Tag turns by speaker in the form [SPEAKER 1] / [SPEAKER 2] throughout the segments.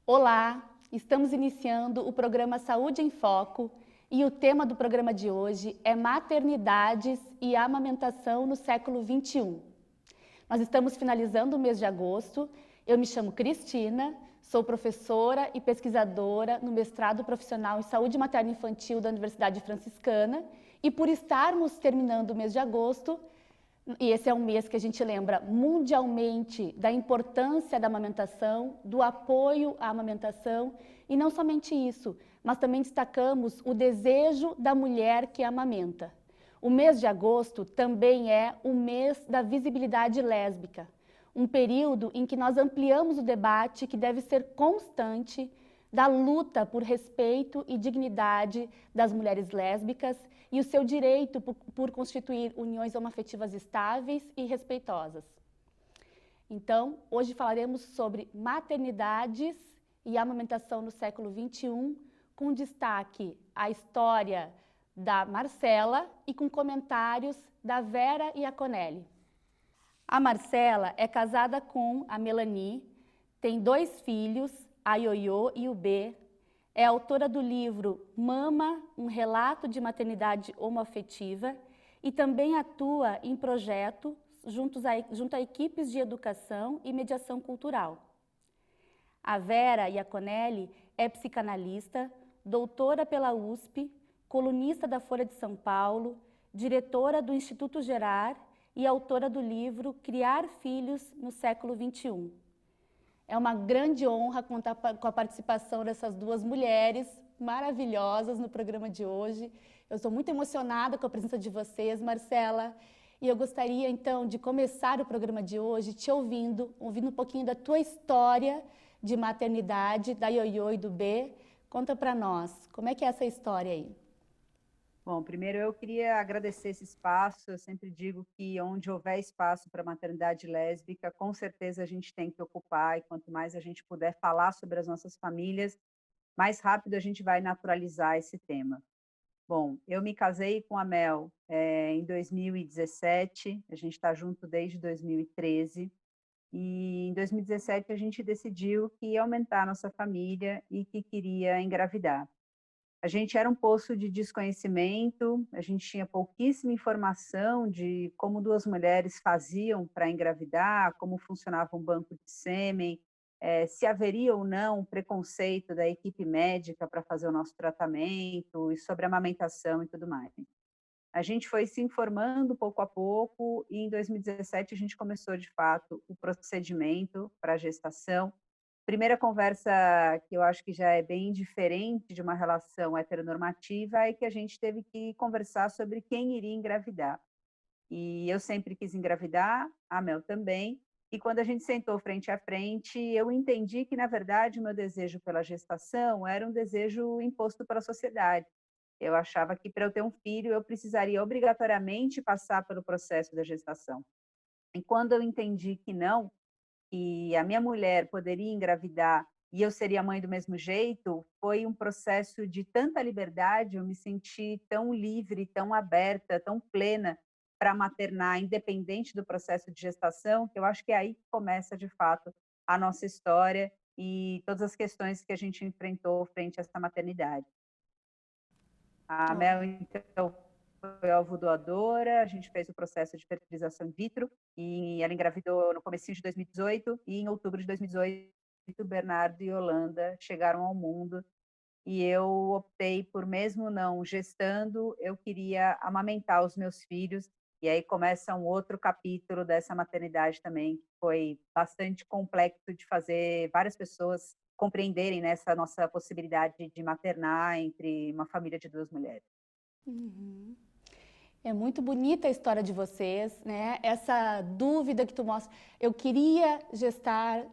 [SPEAKER 1] Olá, estamos iniciando o programa Saúde em Foco e o tema do programa de hoje é maternidades e amamentação no século XXI. Nós estamos finalizando o mês de agosto. Eu me chamo Cristina, sou professora e pesquisadora no mestrado profissional em Saúde Materno-Infantil da Universidade Franciscana e por estarmos terminando o mês de agosto, e esse é um mês que a gente lembra mundialmente da importância da amamentação, do apoio à amamentação, e não somente isso, mas também destacamos o desejo da mulher que amamenta. O mês de agosto também é o mês da visibilidade lésbica, um período em que nós ampliamos o debate que deve ser constante da luta por respeito e dignidade das mulheres lésbicas e o seu direito por constituir uniões homoafetivas estáveis e respeitosas. Então, hoje falaremos sobre maternidades e amamentação no século XXI, com destaque à história da Marcela e com comentários da Vera e a Conelli. A Marcela é casada com a Melanie, tem 2 filhos, a Ioiô e o B, é autora do livro Mama, um relato de maternidade homoafetiva e também atua em projetos junto a equipes de educação e mediação cultural. A Vera Iaconelli é psicanalista, doutora pela USP, colunista da Folha de São Paulo, diretora do Instituto Gerar e autora do livro Criar Filhos no século XXI. É uma grande honra contar com a participação dessas 2 mulheres maravilhosas no programa de hoje. Eu estou muito emocionada com a presença de vocês, Marcela, e eu gostaria, então, de começar o programa de hoje te ouvindo um pouquinho da tua história de maternidade, da Ioiô e do B. Conta para nós, como é que é essa história aí?
[SPEAKER 2] Bom, primeiro eu queria agradecer esse espaço. Eu sempre digo que onde houver espaço para maternidade lésbica, com certeza a gente tem que ocupar, e quanto mais a gente puder falar sobre as nossas famílias, mais rápido a gente vai naturalizar esse tema. Bom, eu me casei com a Mel em 2017, a gente está junto desde 2013, e em 2017 a gente decidiu que ia aumentar a nossa família e que queria engravidar. A gente era um poço de desconhecimento, a gente tinha pouquíssima informação de como 2 mulheres faziam para engravidar, como funcionava um banco de sêmen, se haveria ou não um preconceito da equipe médica para fazer o nosso tratamento e sobre a amamentação e tudo mais. A gente foi se informando pouco a pouco e em 2017 a gente começou, de fato, o procedimento para a gestação. Primeira conversa que eu acho que já é bem diferente de uma relação heteronormativa é que a gente teve que conversar sobre quem iria engravidar. E eu sempre quis engravidar, a Mel também, e quando a gente sentou frente a frente, eu entendi que, na verdade, o meu desejo pela gestação era um desejo imposto pela sociedade. Eu achava que para eu ter um filho, eu precisaria obrigatoriamente passar pelo processo da gestação. E quando eu entendi que não, e a minha mulher poderia engravidar e eu seria mãe do mesmo jeito, foi um processo de tanta liberdade, eu me senti tão livre, tão aberta, tão plena para maternar, independente do processo de gestação, que eu acho que é aí que começa, de fato, a nossa história e todas as questões que a gente enfrentou frente a essa maternidade. A Mel, então, foi alvo doadora, a gente fez o processo de fertilização in vitro e ela engravidou no comecinho de 2018 e em outubro de 2018 Bernardo e Yolanda chegaram ao mundo e eu optei por, mesmo não gestando, eu queria amamentar os meus filhos e aí começa um outro capítulo dessa maternidade também, que foi bastante complexo de fazer várias pessoas compreenderem nessa nossa possibilidade de maternar entre uma família de 2 mulheres.
[SPEAKER 1] Uhum. É muito bonita a história de vocês, né? Essa dúvida que tu mostra. Eu queria gestar,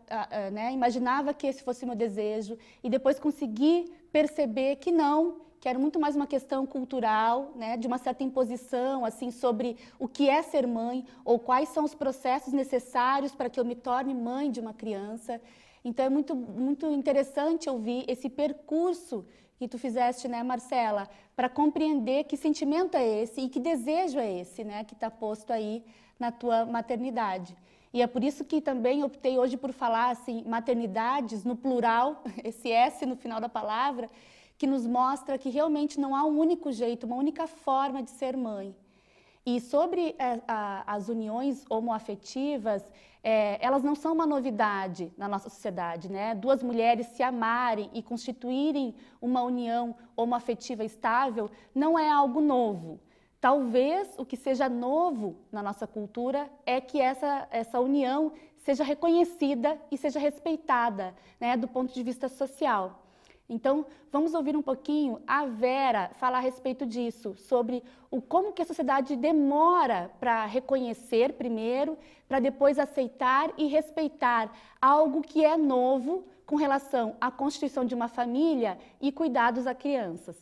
[SPEAKER 1] né? Imaginava que esse fosse meu desejo e depois consegui perceber que não, que era muito mais uma questão cultural, né? De uma certa imposição, assim, sobre o que é ser mãe ou quais são os processos necessários para que eu me torne mãe de uma criança. Então é muito interessante ouvir esse percurso que tu fizeste, né, Marcela, para compreender que sentimento é esse e que desejo é esse, né, que está posto aí na tua maternidade. E é por isso que também optei hoje por falar assim, maternidades no plural, esse S no final da palavra, que nos mostra que realmente não há um único jeito, uma única forma de ser mãe. E sobre as uniões homoafetivas, elas não são uma novidade na nossa sociedade, né? Duas mulheres se amarem e constituírem uma união homoafetiva estável não é algo novo. Talvez o que seja novo na nossa cultura é que essa união seja reconhecida e seja respeitada, né, do ponto de vista social. Então, vamos ouvir um pouquinho a Vera falar a respeito disso, sobre como que a sociedade demora para reconhecer primeiro, para depois aceitar e respeitar algo que é novo com relação à constituição de uma família e cuidados a crianças.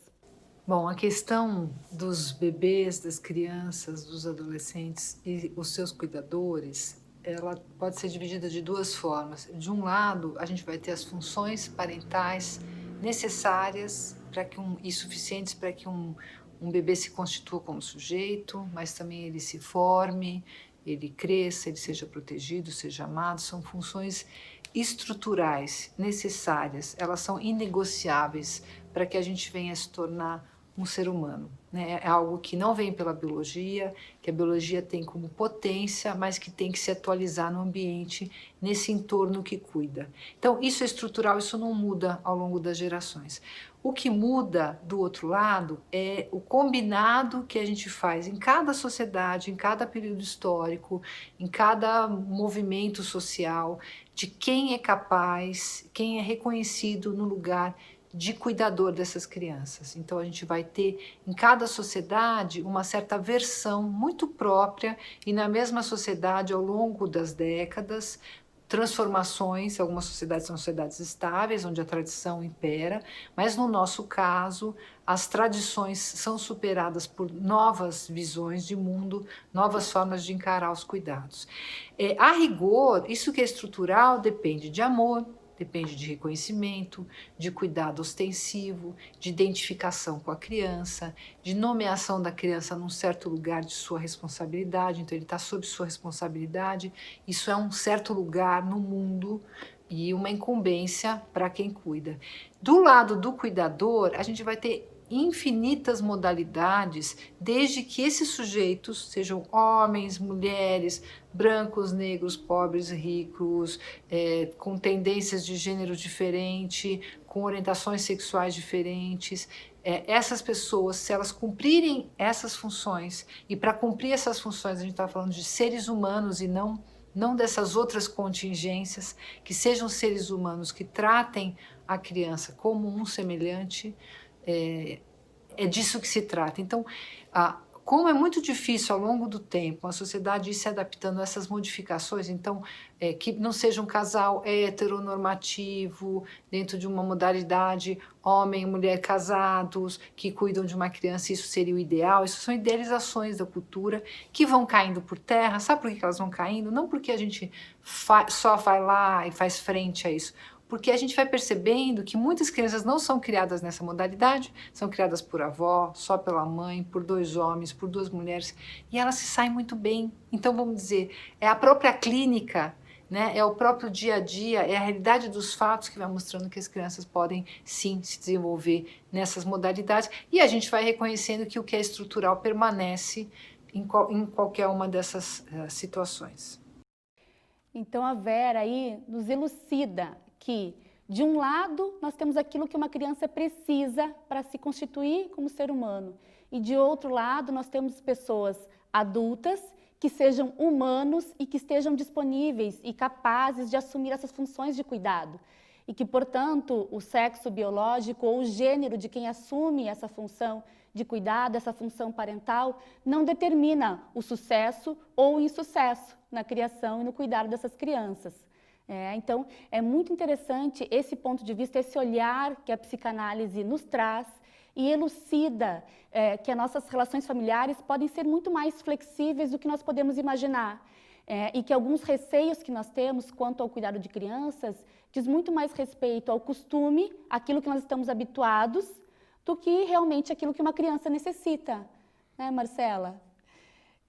[SPEAKER 3] Bom, a questão dos bebês, das crianças, dos adolescentes e os seus cuidadores, ela pode ser dividida de duas formas. De um lado, a gente vai ter as funções parentais necessárias e suficientes para que um bebê se constitua como sujeito, mas também ele se forme, ele cresça, ele seja protegido, seja amado. São funções estruturais necessárias, elas são inegociáveis para que a gente venha a se tornar um ser humano, né? É algo que não vem pela biologia, que a biologia tem como potência, mas que tem que se atualizar no ambiente, nesse entorno que cuida. Então, isso é estrutural, isso não muda ao longo das gerações. O que muda, do outro lado, é o combinado que a gente faz em cada sociedade, em cada período histórico, em cada movimento social, de quem é capaz, quem é reconhecido no lugar de cuidador dessas crianças. Então a gente vai ter em cada sociedade uma certa versão muito própria e na mesma sociedade ao longo das décadas, transformações. Algumas sociedades são sociedades estáveis, onde a tradição impera, mas no nosso caso as tradições são superadas por novas visões de mundo, novas formas de encarar os cuidados. A rigor, isso que é estrutural depende de amor, depende de reconhecimento, de cuidado ostensivo, de identificação com a criança, de nomeação da criança num certo lugar de sua responsabilidade. Então ele está sob sua responsabilidade. Isso é um certo lugar no mundo e uma incumbência para quem cuida. Do lado do cuidador, a gente vai ter infinitas modalidades, desde que esses sujeitos sejam homens, mulheres, brancos, negros, pobres, ricos, com tendências de gênero diferente, com orientações sexuais diferentes. Essas pessoas, se elas cumprirem essas funções, e para cumprir essas funções a gente está falando de seres humanos e não dessas outras contingências, que sejam seres humanos que tratem a criança como um semelhante, é disso que se trata. Então, como é muito difícil ao longo do tempo a sociedade ir se adaptando a essas modificações, então, que não seja um casal heteronormativo, dentro de uma modalidade homem e mulher casados, que cuidam de uma criança, isso seria o ideal. Isso são idealizações da cultura que vão caindo por terra. Sabe por que elas vão caindo? Não porque a gente só vai lá e faz frente a isso, porque a gente vai percebendo que muitas crianças não são criadas nessa modalidade, são criadas por avó, só pela mãe, por dois homens, por duas mulheres, e elas se saem muito bem. Então, vamos dizer, é a própria clínica, né? É o próprio dia a dia, é a realidade dos fatos que vai mostrando que as crianças podem, sim, se desenvolver nessas modalidades, e a gente vai reconhecendo que o que é estrutural permanece em qualquer uma dessas situações.
[SPEAKER 1] Então, a Vera aí nos elucida que, de um lado, nós temos aquilo que uma criança precisa para se constituir como ser humano, e de outro lado, nós temos pessoas adultas que sejam humanos e que estejam disponíveis e capazes de assumir essas funções de cuidado. E que, portanto, o sexo biológico ou o gênero de quem assume essa função de cuidado, essa função parental, não determina o sucesso ou o insucesso na criação e no cuidado dessas crianças. Então, é muito interessante esse ponto de vista, esse olhar que a psicanálise nos traz e elucida que as nossas relações familiares podem ser muito mais flexíveis do que nós podemos imaginar. E que alguns receios que nós temos quanto ao cuidado de crianças diz muito mais respeito ao costume, aquilo que nós estamos habituados, do que realmente aquilo que uma criança necessita, né, Marcela?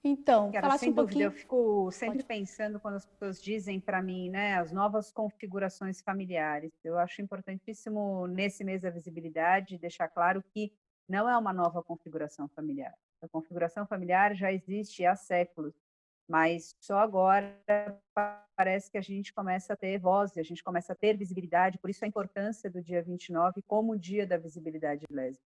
[SPEAKER 1] Então,
[SPEAKER 2] Cara,
[SPEAKER 1] falasse
[SPEAKER 2] sem
[SPEAKER 1] um
[SPEAKER 2] dúvida, eu
[SPEAKER 1] pouquinho.
[SPEAKER 2] fico sempre
[SPEAKER 1] Pode.
[SPEAKER 2] pensando quando as pessoas dizem para mim, né, as novas configurações familiares. Eu acho importantíssimo, nesse mês da visibilidade, deixar claro que não é uma nova configuração familiar. A configuração familiar já existe há séculos, mas só agora parece que a gente começa a ter voz, a gente começa a ter visibilidade, por isso a importância do dia 29 como o dia da visibilidade lésbica.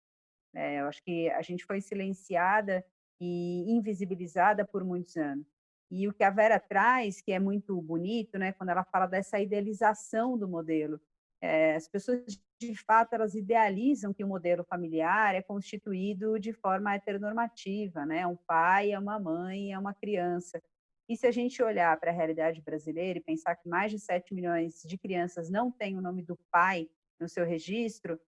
[SPEAKER 2] Eu acho que a gente foi silenciada e invisibilizada por muitos anos. E o que a Vera traz, que é muito bonito, né, quando ela fala dessa idealização do modelo. As pessoas, de fato, elas idealizam que o modelo familiar é constituído de forma heteronormativa, né? Um pai, é uma mãe, é uma criança. E se a gente olhar para a realidade brasileira e pensar que mais de 7 milhões de crianças não têm o nome do pai no seu registro,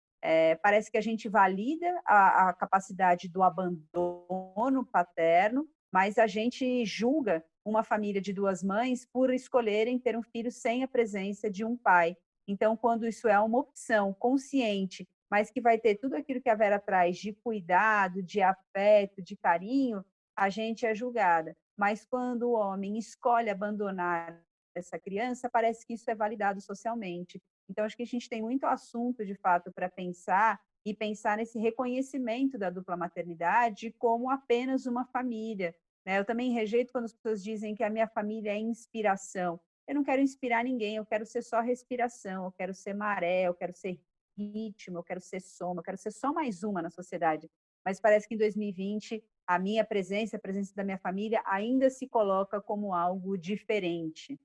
[SPEAKER 2] parece que a gente valida a capacidade do abandono paterno, mas a gente julga uma família de duas mães por escolherem ter um filho sem a presença de um pai. Então, quando isso é uma opção consciente, mas que vai ter tudo aquilo que a Vera traz de cuidado, de afeto, de carinho, a gente é julgada. Mas quando o homem escolhe abandonar essa criança, parece que isso é validado socialmente. Então, acho que a gente tem muito assunto, de fato, para pensar e pensar nesse reconhecimento da dupla maternidade como apenas uma família, né? Eu também rejeito quando as pessoas dizem que a minha família é inspiração. Eu não quero inspirar ninguém, eu quero ser só respiração, eu quero ser maré, eu quero ser ritmo, eu quero ser soma, eu quero ser só mais uma na sociedade. Mas parece que em 2020 a minha presença, a presença da minha família ainda se coloca como algo diferente.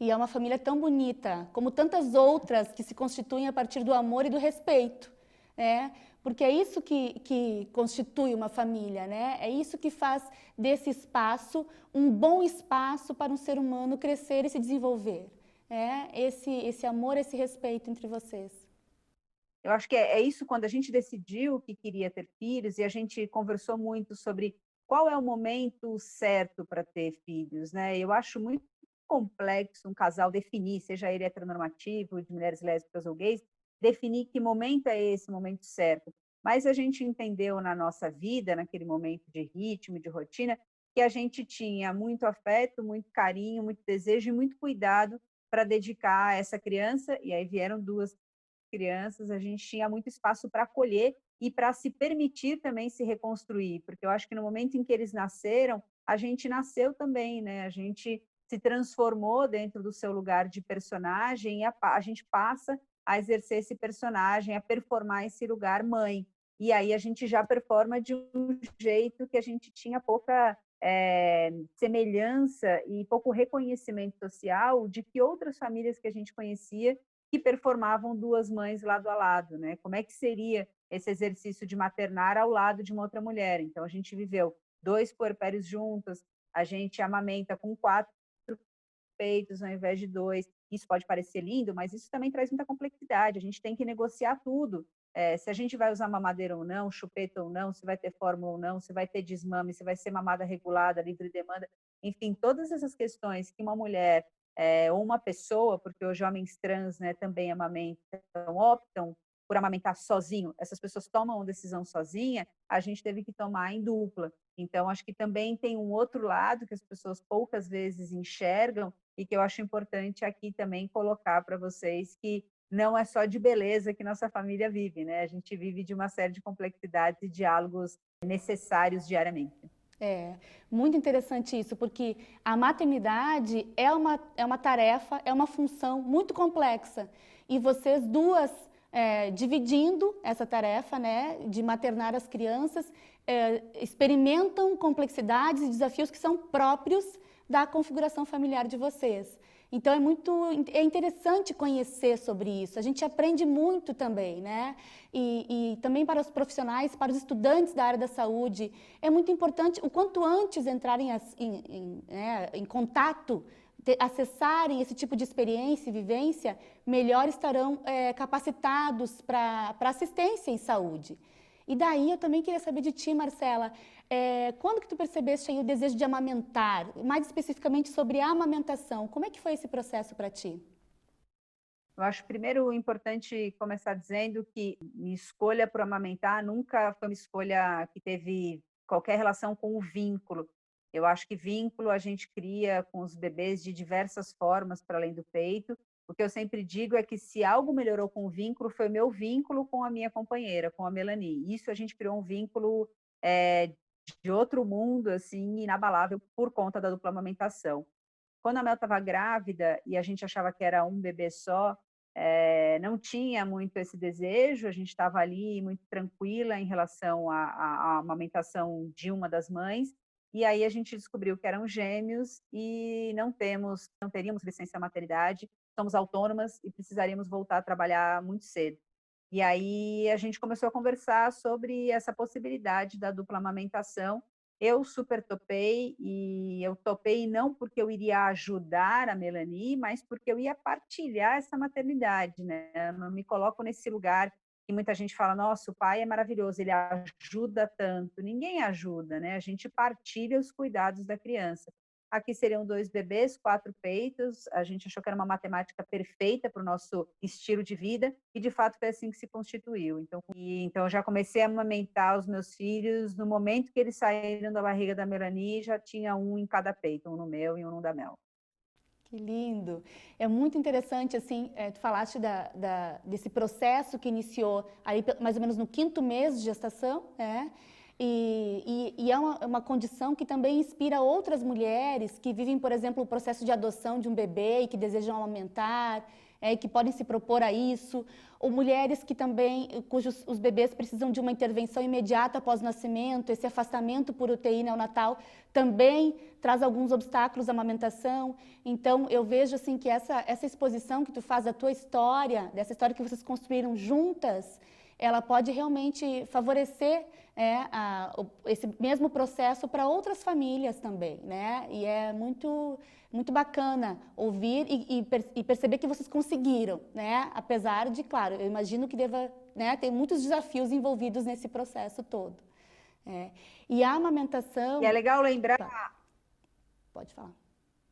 [SPEAKER 1] E é uma família tão bonita, como tantas outras que se constituem a partir do amor e do respeito, né? Porque é isso que constitui uma família, né? É isso que faz desse espaço um bom espaço para um ser humano crescer e se desenvolver, né? Esse amor, esse respeito entre vocês.
[SPEAKER 2] Eu acho que é isso quando a gente decidiu que queria ter filhos e a gente conversou muito sobre qual é o momento certo para ter filhos, né? Eu acho muito complexo um casal definir, seja ele heteronormativo, de mulheres lésbicas ou gays, definir que momento é esse momento certo. Mas a gente entendeu na nossa vida, naquele momento de ritmo, de rotina, que a gente tinha muito afeto, muito carinho, muito desejo e muito cuidado para dedicar a essa criança, e aí vieram duas crianças, a gente tinha muito espaço para acolher e para se permitir também se reconstruir, porque eu acho que no momento em que eles nasceram, a gente nasceu também, né? A gente se transformou dentro do seu lugar de personagem e a gente passa a exercer esse personagem, a performar esse lugar mãe. E aí a gente já performa de um jeito que a gente tinha pouca semelhança e pouco reconhecimento social de que outras famílias que a gente conhecia que performavam duas mães lado a lado, né? Como é que seria esse exercício de maternar ao lado de uma outra mulher? Então, a gente viveu 2 puerpérios juntos, a gente amamenta com 4 peitos ao invés de 2. Isso pode parecer lindo, mas isso também traz muita complexidade, a gente tem que negociar tudo. Se a gente vai usar mamadeira ou não, chupeta ou não, se vai ter fórmula ou não, se vai ter desmame, se vai ser mamada regulada, livre demanda, enfim, todas essas questões que uma mulher ou uma pessoa, porque hoje homens trans, né, também amamentam, optam por amamentar sozinho, essas pessoas tomam uma decisão sozinha, a gente teve que tomar em dupla. Então, acho que também tem um outro lado que as pessoas poucas vezes enxergam e que eu acho importante aqui também colocar para vocês que não é só de beleza que nossa família vive, né? A gente vive de uma série de complexidades e diálogos necessários diariamente.
[SPEAKER 1] É, muito interessante isso, porque a maternidade é uma tarefa, é uma função muito complexa. E vocês duas, dividindo essa tarefa, né, de maternar as crianças, experimentam complexidades e desafios que são próprios da configuração familiar de vocês. Então é interessante conhecer sobre isso. A gente aprende muito também, né? E também para os profissionais, para os estudantes da área da saúde, é muito importante o quanto antes entrarem em contato, acessarem esse tipo de experiência e vivência, melhor estarão capacitados para assistência em saúde. E daí eu também queria saber de ti, Marcela, quando que tu percebeste aí o desejo de amamentar, mais especificamente sobre a amamentação, como é que foi esse processo para ti?
[SPEAKER 2] Eu acho primeiro importante começar dizendo que minha escolha por amamentar nunca foi uma escolha que teve qualquer relação com o vínculo. Eu acho que vínculo a gente cria com os bebês de diversas formas para além do peito. O que eu sempre digo é que se algo melhorou com o vínculo, foi o meu vínculo com a minha companheira, com a Melanie. Isso a gente criou um vínculo de outro mundo, assim, inabalável por conta da dupla amamentação. Quando a Mel estava grávida e a gente achava que era um bebê só, não tinha muito esse desejo, a gente estava ali muito tranquila em relação à amamentação de uma das mães, e aí a gente descobriu que eram gêmeos e não teríamos licença maternidade, somos autônomas e precisaríamos voltar a trabalhar muito cedo. E aí a gente começou a conversar sobre essa possibilidade da dupla amamentação. Eu super topei, e eu topei não porque eu iria ajudar a Melanie, mas porque eu ia partilhar essa maternidade, né? Eu não me coloco nesse lugar que muita gente fala, nossa, o pai é maravilhoso, ele ajuda tanto. Ninguém ajuda, né? A gente partilha os cuidados da criança. Aqui seriam 2 bebês, 4 peitos, a gente achou que era uma matemática perfeita para o nosso estilo de vida, e de fato foi assim que se constituiu. Então eu já comecei a amamentar os meus filhos, no momento que eles saíram da barriga da Melanie, já tinha um em cada peito, um no meu e um no da Mel.
[SPEAKER 1] Que lindo! É muito interessante, assim, tu falaste desse processo que iniciou aí mais ou menos no 5º mês de gestação, né? E é uma condição que também inspira outras mulheres que vivem, por exemplo, o processo de adoção de um bebê e que desejam amamentar, e que podem se propor a isso, ou mulheres que também, cujos os bebês precisam de uma intervenção imediata após o nascimento, esse afastamento por UTI neonatal também traz alguns obstáculos à amamentação. Então, eu vejo assim que essa exposição que tu faz da tua história, dessa história que vocês construíram juntas, ela pode realmente favorecer esse mesmo processo para outras famílias também, né? E é muito, muito bacana ouvir e perceber que vocês conseguiram, né? Apesar de, claro, eu imagino que deva, né, ter muitos desafios envolvidos nesse processo todo. E a amamentação...
[SPEAKER 2] E é legal lembrar...
[SPEAKER 1] Claro. Pode falar.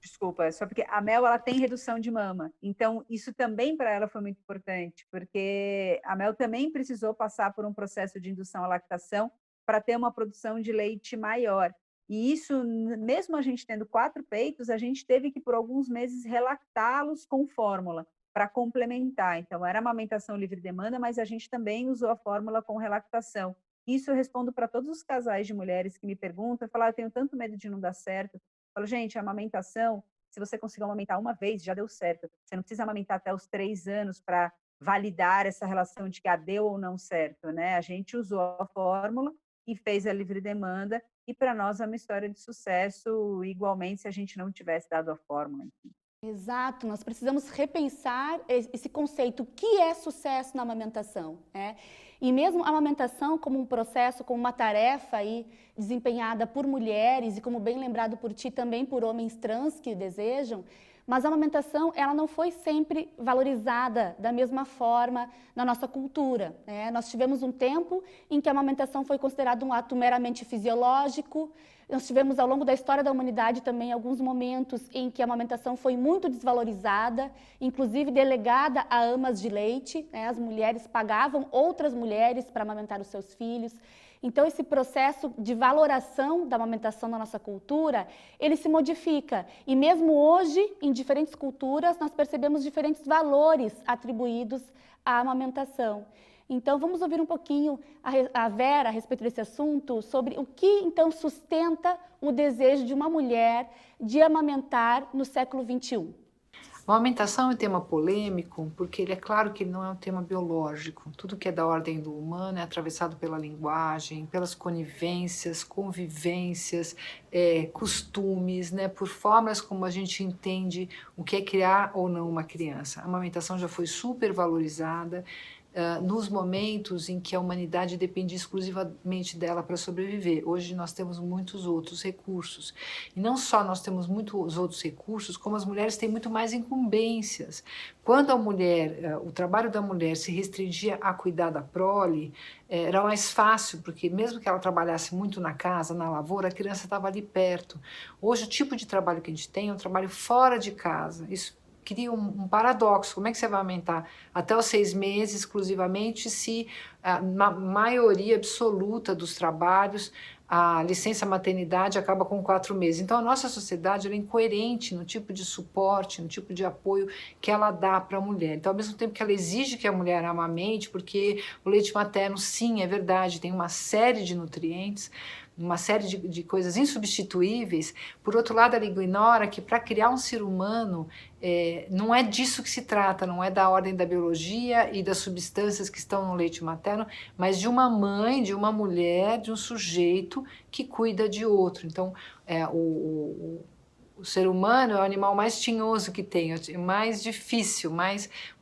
[SPEAKER 2] Desculpa, só porque a Mel, ela tem redução de mama, então isso também para ela foi muito importante, porque a Mel também precisou passar por um processo de indução à lactação para ter uma produção de leite maior, e isso, mesmo a gente tendo 4 peitos, a gente teve que por alguns meses relactá-los com fórmula, para complementar. Então era amamentação livre demanda, mas a gente também usou a fórmula com relactação. Isso eu respondo para todos os casais de mulheres que me perguntam, falam, eu tenho tanto medo de não dar certo. Falo, gente, a amamentação, se você conseguir amamentar uma vez, já deu certo. Você não precisa amamentar até os 3 anos para validar essa relação de que deu ou não certo, né? A gente usou a fórmula e fez a livre demanda, e para nós é uma história de sucesso, igualmente, se a gente não tivesse dado a fórmula. Enfim.
[SPEAKER 1] Exato, nós precisamos repensar esse conceito, o que é sucesso na amamentação, né? E mesmo a amamentação como um processo, como uma tarefa aí desempenhada por mulheres e como bem lembrado por ti, também por homens trans que desejam, mas a amamentação ela não foi sempre valorizada da mesma forma na nossa cultura, né? Nós tivemos um tempo em que a amamentação foi considerada um ato meramente fisiológico. Nós tivemos ao longo da história da humanidade também alguns momentos em que a amamentação foi muito desvalorizada, inclusive delegada a amas de leite, né? As mulheres pagavam outras mulheres para amamentar os seus filhos. Então, esse processo de valoração da amamentação na nossa cultura, ele se modifica. E mesmo hoje, em diferentes culturas, nós percebemos diferentes valores atribuídos à amamentação. Então, vamos ouvir um pouquinho a Vera a respeito desse assunto, sobre o que, então, sustenta o desejo de uma mulher de amamentar no século XXI.
[SPEAKER 3] A amamentação é um tema polêmico, porque ele é claro que ele não é um tema biológico. Tudo que é da ordem do humano é atravessado pela linguagem, pelas conivências, convivências, costumes, né, por formas como a gente entende o que é criar ou não uma criança. A amamentação já foi super valorizada, nos momentos em que a humanidade dependia exclusivamente dela para sobreviver. Hoje nós temos muitos outros recursos. E não só nós temos muitos outros recursos, como as mulheres têm muito mais incumbências. Quando a mulher, o trabalho da mulher se restringia a cuidar da prole, era mais fácil, porque mesmo que ela trabalhasse muito na casa, na lavoura, a criança estava ali perto. Hoje o tipo de trabalho que a gente tem é um trabalho fora de casa. Isso cria um paradoxo. Como é que você vai aumentar até os 6 meses exclusivamente se a maioria absoluta dos trabalhos a licença maternidade acaba com 4 meses. Então, a nossa sociedade ela é incoerente no tipo de suporte, no tipo de apoio que ela dá para a mulher. Então, ao mesmo tempo que ela exige que a mulher amamente, porque o leite materno, sim, é verdade, tem uma série de nutrientes, uma série de coisas insubstituíveis, por outro lado, ela ignora que para criar um ser humano, não é disso que se trata, não é da ordem da biologia e das substâncias que estão no leite materno, mas de uma mãe, de uma mulher, de um sujeito que cuida de outro. Então, o ser humano é o animal mais tinhoso que tem, é mais difícil,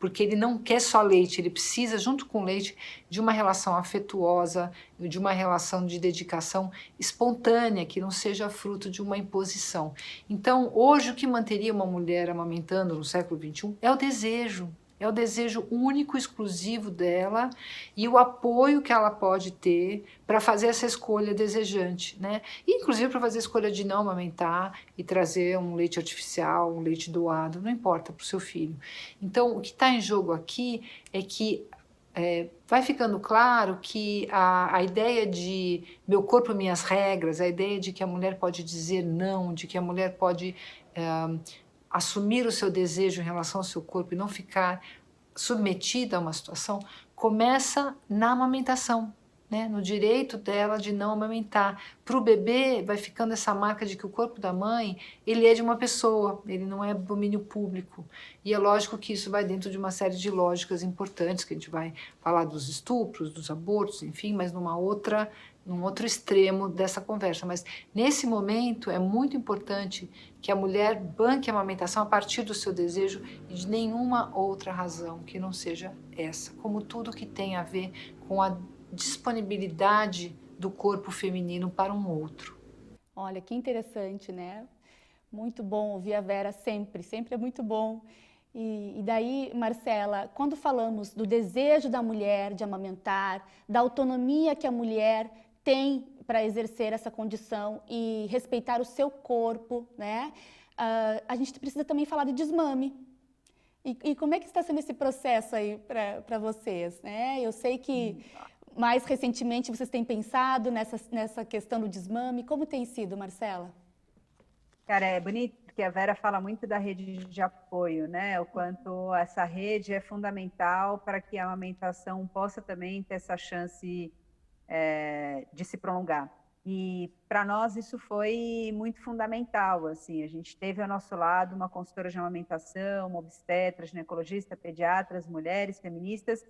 [SPEAKER 3] porque ele não quer só leite, ele precisa, junto com o leite, de uma relação afetuosa, de uma relação de dedicação espontânea, que não seja fruto de uma imposição. Então, hoje, o que manteria uma mulher amamentando no século XXI é o desejo. É o desejo único, exclusivo dela e o apoio que ela pode ter para fazer essa escolha desejante, né? E, inclusive para fazer a escolha de não amamentar e trazer um leite artificial, um leite doado, não importa, para o seu filho. Então, o que está em jogo aqui é que vai ficando claro que a ideia de meu corpo, minhas regras, a ideia de que a mulher pode dizer não, de que a mulher pode assumir o seu desejo em relação ao seu corpo e não ficar submetida a uma situação, começa na amamentação, né? No direito dela de não amamentar. Para o bebê vai ficando essa marca de que o corpo da mãe, ele é de uma pessoa, ele não é domínio público. E é lógico que isso vai dentro de uma série de lógicas importantes, que a gente vai falar dos estupros, dos abortos, enfim, mas num outro extremo dessa conversa. Mas nesse momento é muito importante que a mulher banque a amamentação a partir do seu desejo e de nenhuma outra razão que não seja essa, como tudo que tem a ver com a disponibilidade do corpo feminino para um outro.
[SPEAKER 1] Olha, que interessante, né? Muito bom ouvir a Vera sempre, sempre é muito bom. E daí, Marcela, quando falamos do desejo da mulher de amamentar, da autonomia que a mulher tem para exercer essa condição e respeitar o seu corpo, né? A gente precisa também falar de desmame. E como é que está sendo esse processo aí para vocês, né? Eu sei que mais recentemente vocês têm pensado nessa questão do desmame. Como tem sido, Marcela?
[SPEAKER 2] Cara, é bonito porque a Vera fala muito da rede de apoio, né? O quanto essa rede é fundamental para que a amamentação possa também ter essa chance de se prolongar. E para nós isso foi muito fundamental, assim, a gente teve ao nosso lado uma consultora de amamentação, uma obstetra, ginecologista, pediatras, mulheres, feministas,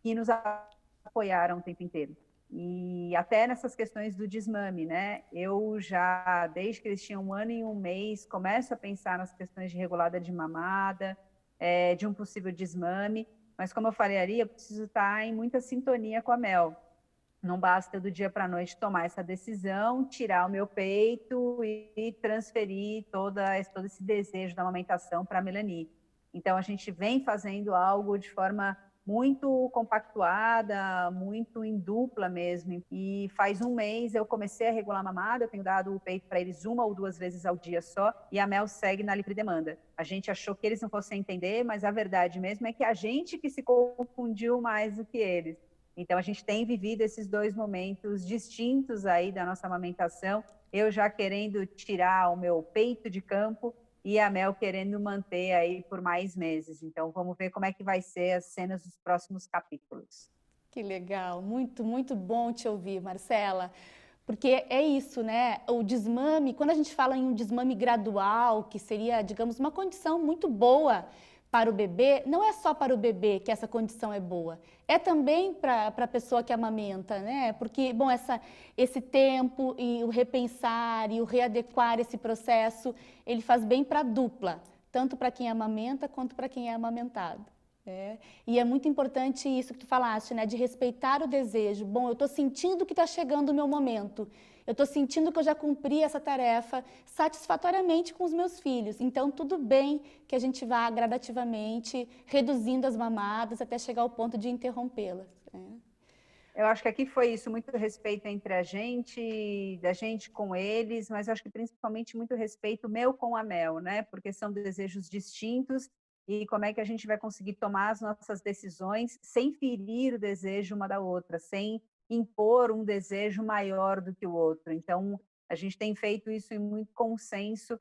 [SPEAKER 2] que nos apoiaram o tempo inteiro. E até nessas questões do desmame, né? Eu já, desde que eles tinham 1 ano e 1 mês, começo a pensar nas questões de regulada de mamada, de um possível desmame, mas como eu falei ali, eu preciso estar em muita sintonia com a Mel. Não basta do dia para a noite tomar essa decisão, tirar o meu peito e transferir todo esse desejo da amamentação para a Melanie. Então, a gente vem fazendo algo de forma muito compactuada, muito em dupla mesmo. E faz 1 mês eu comecei a regular a mamada, eu tenho dado o peito para eles 1 ou 2 vezes ao dia só, e a Mel segue na livre demanda. A gente achou que eles não fossem entender, mas a verdade mesmo é que a gente que se confundiu mais do que eles. Então, a gente tem vivido esses 2 momentos distintos aí da nossa amamentação, eu já querendo tirar o meu peito de campo e a Mel querendo manter aí por mais meses. Então, vamos ver como é que vai ser as cenas dos próximos capítulos.
[SPEAKER 1] Que legal, muito, muito bom te ouvir, Marcela. Porque é isso, né? O desmame, quando a gente fala em um desmame gradual, que seria, digamos, uma condição muito boa para o bebê, não é só para o bebê que essa condição é boa, é também para a pessoa que amamenta, né? Porque, bom, esse tempo e o repensar e o readequar esse processo, ele faz bem para a dupla, tanto para quem amamenta quanto para quem é amamentado. E é muito importante isso que tu falaste, né? De respeitar o desejo. Bom, eu estou sentindo que está chegando o meu momento. Eu estou sentindo que eu já cumpri essa tarefa satisfatoriamente com os meus filhos. Então, tudo bem que a gente vá gradativamente reduzindo as mamadas até chegar ao ponto de interrompê-las.
[SPEAKER 2] Eu acho que aqui foi isso, muito respeito entre a gente, da gente com eles, mas eu acho que principalmente muito respeito meu com a Mel, né? Porque são desejos distintos e como é que a gente vai conseguir tomar as nossas decisões sem ferir o desejo uma da outra, sem impor um desejo maior do que o outro. Então, a gente tem feito isso em muito consenso,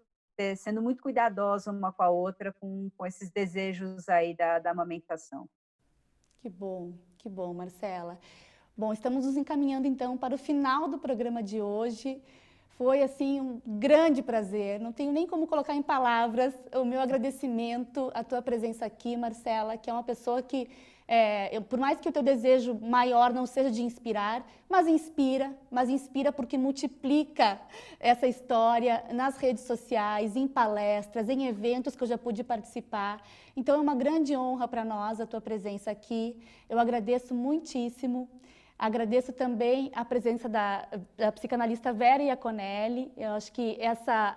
[SPEAKER 2] sendo muito cuidadosa uma com a outra, com esses desejos aí da amamentação.
[SPEAKER 1] Que bom, Marcela. Bom, estamos nos encaminhando então para o final do programa de hoje. Foi assim um grande prazer, não tenho nem como colocar em palavras o meu agradecimento à tua presença aqui, Marcela, que é uma pessoa que, por mais que o teu desejo maior não seja de inspirar, mas inspira porque multiplica essa história nas redes sociais, em palestras, em eventos que eu já pude participar. Então é uma grande honra para nós a tua presença aqui, eu agradeço muitíssimo. Agradeço também a presença da psicanalista Vera Iaconelli. Eu acho que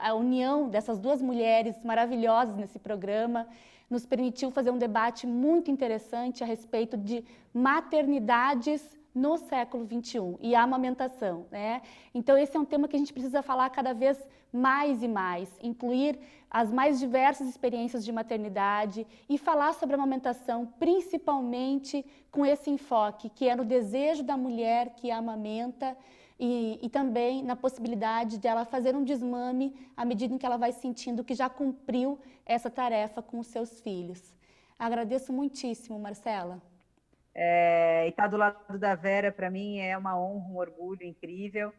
[SPEAKER 1] a união dessas duas mulheres maravilhosas nesse programa nos permitiu fazer um debate muito interessante a respeito de maternidades no século XXI e a amamentação, né? Então esse é um tema que a gente precisa falar cada vez mais e mais, incluir as mais diversas experiências de maternidade e falar sobre a amamentação, principalmente com esse enfoque, que é no desejo da mulher que amamenta e também na possibilidade de ela fazer um desmame à medida em que ela vai sentindo que já cumpriu essa tarefa com os seus filhos. Agradeço muitíssimo, Marcela.
[SPEAKER 2] E estar do lado da Vera, para mim, é uma honra, um orgulho incrível.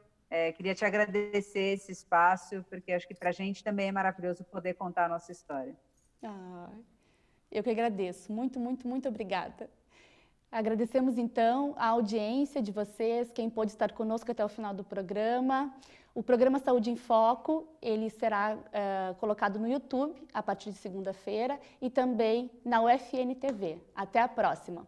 [SPEAKER 2] Queria te agradecer esse espaço, porque acho que para a gente também é maravilhoso poder contar a nossa história.
[SPEAKER 1] Eu que agradeço. Muito, muito, muito obrigada. Agradecemos, então, a audiência de vocês, quem pôde estar conosco até o final do programa. O programa Saúde em Foco, ele será colocado no YouTube a partir de segunda-feira e também na UFN TV. Até a próxima!